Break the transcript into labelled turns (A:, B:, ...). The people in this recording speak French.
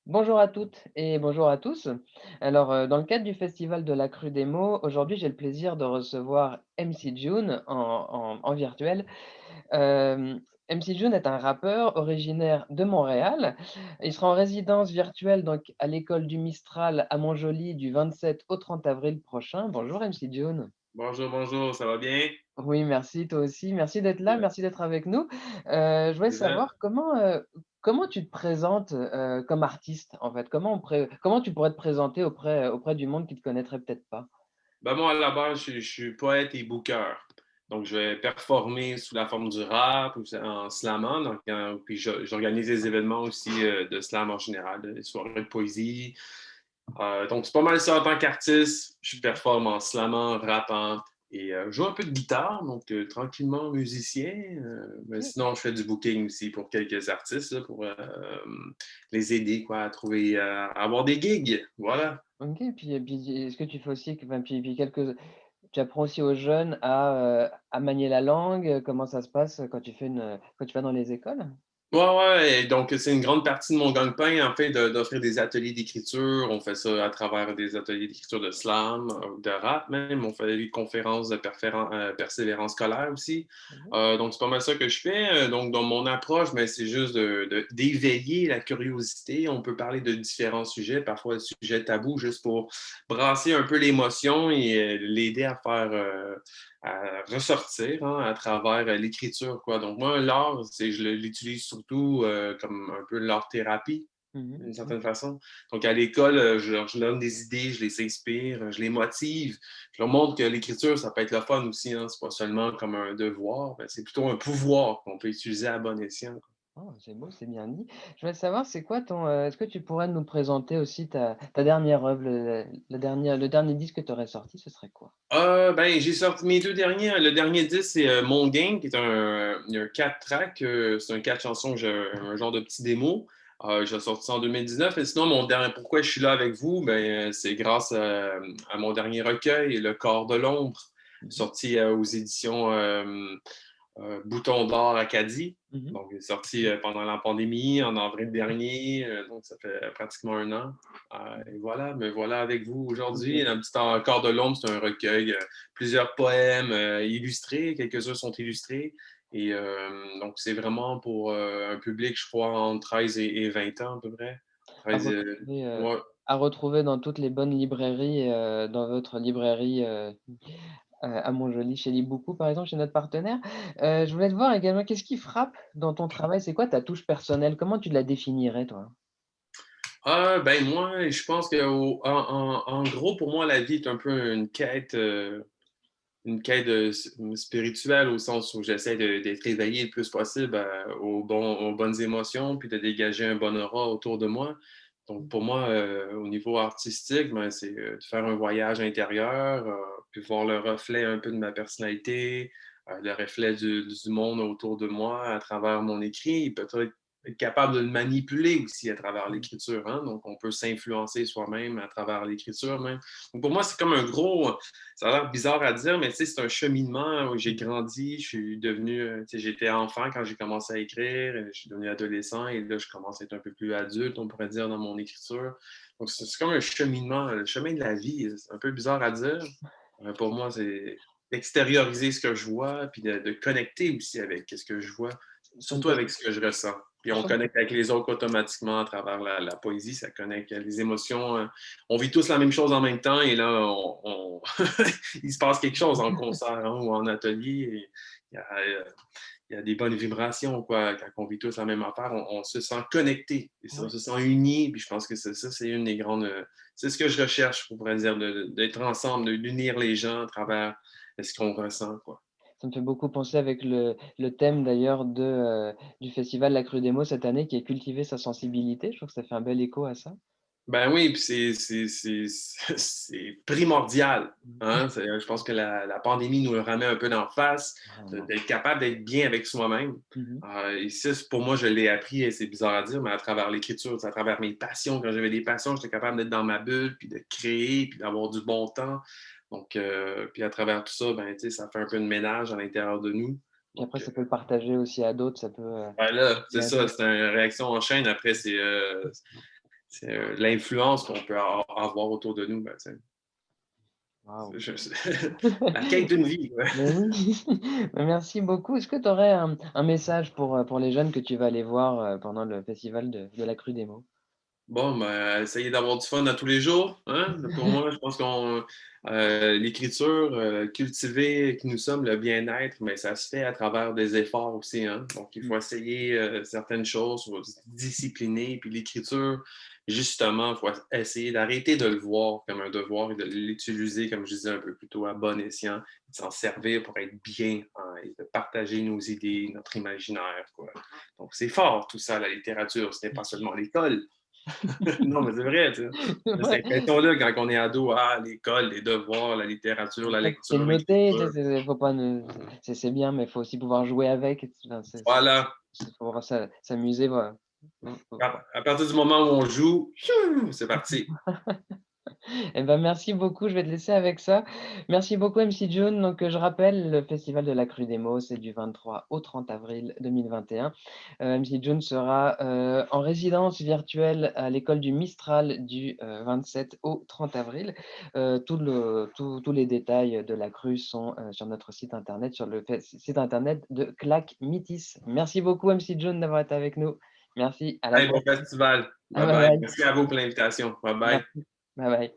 A: Bonjour à toutes et bonjour à tous. Alors, dans le cadre du Festival de la Crue des Mots, aujourd'hui, j'ai le plaisir de recevoir MC June en virtuel. MC June est un rappeur originaire de Montréal. Il sera en résidence virtuelle donc à l'école du Mistral à Montjoly du 27 au 30 avril prochain. Bonjour MC June.
B: Bonjour, bonjour, ça va bien?
A: Oui, merci, toi aussi. Merci d'être là,
B: Ouais,
A: merci d'être avec nous. Je voulais
B: plaisant.
A: savoir comment tu te présentes, comme artiste, en fait? Comment tu pourrais te présenter auprès du monde qui te connaîtrait peut-être pas?
B: Ben, moi, à la base, je suis poète et booker. Donc, je vais performer sous la forme du rap ou en slamant. Donc, puis, j'organise des événements aussi de slam en général, des soirées de poésie. Donc, c'est pas mal ça en tant qu'artiste. Je performe en slamant, rappant et je joue un peu de guitare. Donc, tranquillement, musicien. Mais
A: OK,
B: sinon, je fais du booking aussi pour quelques artistes là, pour les aider quoi, à trouver, à avoir des gigs. Voilà.
A: OK, puis est-ce que tu fais aussi puis quelques tu apprends aussi aux jeunes à manier la langue? Comment ça se passe quand tu vas dans les écoles?
B: Ouais, ouais, et donc c'est une grande partie de mon gagne-pain, en fait, d'offrir des ateliers d'écriture. On fait ça à travers des ateliers d'écriture de slam, de rap même. On fait des conférences de persévérance scolaire aussi.
A: Mmh.
B: Donc, c'est pas mal ça que je fais. Donc, dans mon approche, ben, c'est juste d'éveiller la curiosité. On peut parler de différents sujets, parfois des sujets tabous, juste pour brasser un peu l'émotion et l'aider à faire à ressortir hein, à travers l'écriture. Quoi. Donc, moi, l'art, l'utilise surtout comme un peu l'art-thérapie,
A: Mmh.
B: d'une certaine
A: OK.
B: façon. Donc, à l'école, je leur donne des idées, je les inspire, je les motive. Je leur montre que l'écriture, ça peut être le fun aussi. Hein. C'est pas seulement comme un devoir, ben, c'est plutôt un pouvoir qu'on peut utiliser à bon escient.
A: Oh, c'est beau, c'est bien dit. Je voulais savoir, est-ce que tu pourrais nous présenter aussi ta dernière œuvre, le dernier disque que tu aurais sorti, ce serait quoi?
B: Ben, j'ai sorti mes 2 derniers. Le dernier disque, c'est, Mon Game, qui est un 4 tracks, c'est un 4 chansons, un genre de petit démo. J'ai sorti ça en 2019 et sinon mon dernier pourquoi je suis là avec vous, ben, c'est grâce, à mon dernier recueil, Le corps de l'ombre,
A: Mmh.
B: sorti, aux éditions, Bouton d'or Acadie.
A: Mmh.
B: Donc, il est sorti pendant la pandémie, en avril dernier, donc ça fait pratiquement un an. Et voilà, me voilà avec vous aujourd'hui.
A: OK.
B: Un petit encore de l'ombre, c'est un recueil, plusieurs poèmes illustrés, quelques-uns sont illustrés. Et donc, c'est vraiment pour un public, je crois, entre 13 et 20 ans à peu près.
A: À
B: 13,
A: retrouver, heu,
B: ouais.
A: à retrouver dans toutes les bonnes librairies, dans votre librairie, à Montjoly, chez Librairie par exemple, chez notre partenaire. Je voulais te voir également, qu'est-ce qui frappe dans ton travail? C'est quoi ta touche personnelle? Comment tu la définirais, toi?
B: Ben moi, je pense que en gros, pour moi, la vie est un peu une quête spirituelle au sens où j'essaie d'être éveillé le plus possible aux bonnes émotions, puis de dégager un bon aura autour de moi. Donc pour moi, au niveau artistique, ben, c'est de faire un voyage intérieur, puis voir le reflet un peu de ma personnalité, le reflet du monde autour de moi à travers mon écrit, et peut-être être capable de le manipuler aussi à travers
A: Mmh.
B: l'écriture. Hein? Donc on peut s'influencer soi-même à travers l'écriture même. Donc pour moi, c'est comme un gros, ça a l'air bizarre à dire, mais tu sais, c'est un cheminement où j'ai grandi. Je suis devenu, tu sais, j'étais enfant quand j'ai commencé à écrire, je suis devenu adolescent et là, je commence à être un peu plus adulte, on pourrait dire, dans mon écriture. Donc, c'est comme un cheminement, le chemin de la vie. C'est un peu bizarre à dire. Pour moi, c'est d'extérioriser ce que je vois, puis de connecter aussi avec ce que je vois,
A: Ça me
B: surtout
A: fait
B: avec ce que je ressens. Puis on
A: ça me
B: connecte avec les autres automatiquement à travers la poésie, ça connecte les émotions. On vit tous la même chose en même temps et là, il se passe quelque chose en concert hein, ou en atelier. Et il, y a, il y a des bonnes vibrations, quoi. Quand on vit tous la même affaire, on se sent connecté, on
A: Ouais.
B: se sent unis. Puis je pense que ça, c'est une des grandes. C'est ce que je recherche, on pourrait dire, d'être ensemble, d'unir les gens à travers ce qu'on ressent, quoi.
A: Ça me fait beaucoup penser avec le thème d'ailleurs du festival La Crue des Mots cette année qui est «Cultiver sa sensibilité». Je trouve que ça fait un bel écho à ça.
B: Ben oui, puis c'est primordial.
A: Mmh.
B: Hein? Je pense que la pandémie nous le remet un peu d'en face,
A: Vraiment.
B: d'être capable d'être bien avec soi-même.
A: Mmh.
B: Et ça, pour moi, je l'ai appris, et c'est bizarre à dire, mais à travers l'écriture, c'est à travers mes passions. Quand j'avais des passions, j'étais capable d'être dans ma bulle, puis de créer, puis d'avoir du bon temps. Donc, puis à travers tout ça, ben, tu sais, ça fait un peu de ménage à l'intérieur de nous.
A: Puis
B: Donc,
A: après ça peut le partager aussi à d'autres,
B: ben là,
A: aider
B: c'est
A: à
B: ça,
A: d'autres.
B: c'est une réaction en chaîne. Après, c'est, l'influence qu'on peut avoir autour de nous, ben,
A: Waouh!
B: la quête d'une vie, ouais.
A: Mais oui, bah, merci beaucoup. Est-ce que tu aurais un message pour les jeunes que tu vas aller voir, pendant le festival de la Crue des Mots?
B: Bon, ben, essayer d'avoir du fun à tous les jours, hein? Pour moi, je pense qu'on l'écriture, cultiver qui nous sommes, le bien-être, mais ça se fait à travers des efforts aussi, hein? Donc il
A: Mmh.
B: faut essayer, certaines choses, faut se discipliner, puis l'écriture, justement, il faut essayer d'arrêter de le voir comme un devoir et de l'utiliser, comme je disais un peu plus tôt, à bon escient, de s'en servir pour être bien, hein, et de partager nos idées, notre imaginaire, quoi. Donc c'est fort tout ça, la littérature, ce n'est pas seulement l'école. Non, mais c'est vrai, tu sais. On a cette
A: Ouais,
B: impression-là quand on est ado, ah, l'école, les devoirs, la littérature, la
A: c'est
B: lecture,
A: noté, tu sais,
B: l'écriture.
A: faut pas ne c'est bien, mais il faut aussi pouvoir jouer avec et enfin,
B: Voilà.
A: faut pouvoir s'amuser, voilà.
B: À partir du moment où on joue, c'est parti.
A: Eh ben, merci beaucoup, je vais te laisser avec ça. Merci beaucoup MC June. Donc, je rappelle, le festival de la Crue des Mots, c'est du 23 au 30 avril 2021. MC June sera, en résidence virtuelle à l'école du Mistral du, 27 au 30 avril. Tous les détails de la crue sont, sur notre site internet, sur le site internet de Claque Métis. Merci beaucoup MC June d'avoir été avec nous. Merci, à la
B: Allez, bon
A: prochaine.
B: festival.
A: Ah,
B: Bye
A: bye
B: bye.
A: bye.
B: Merci à vous pour l'invitation. Bye bye.
A: Merci. Bye bye.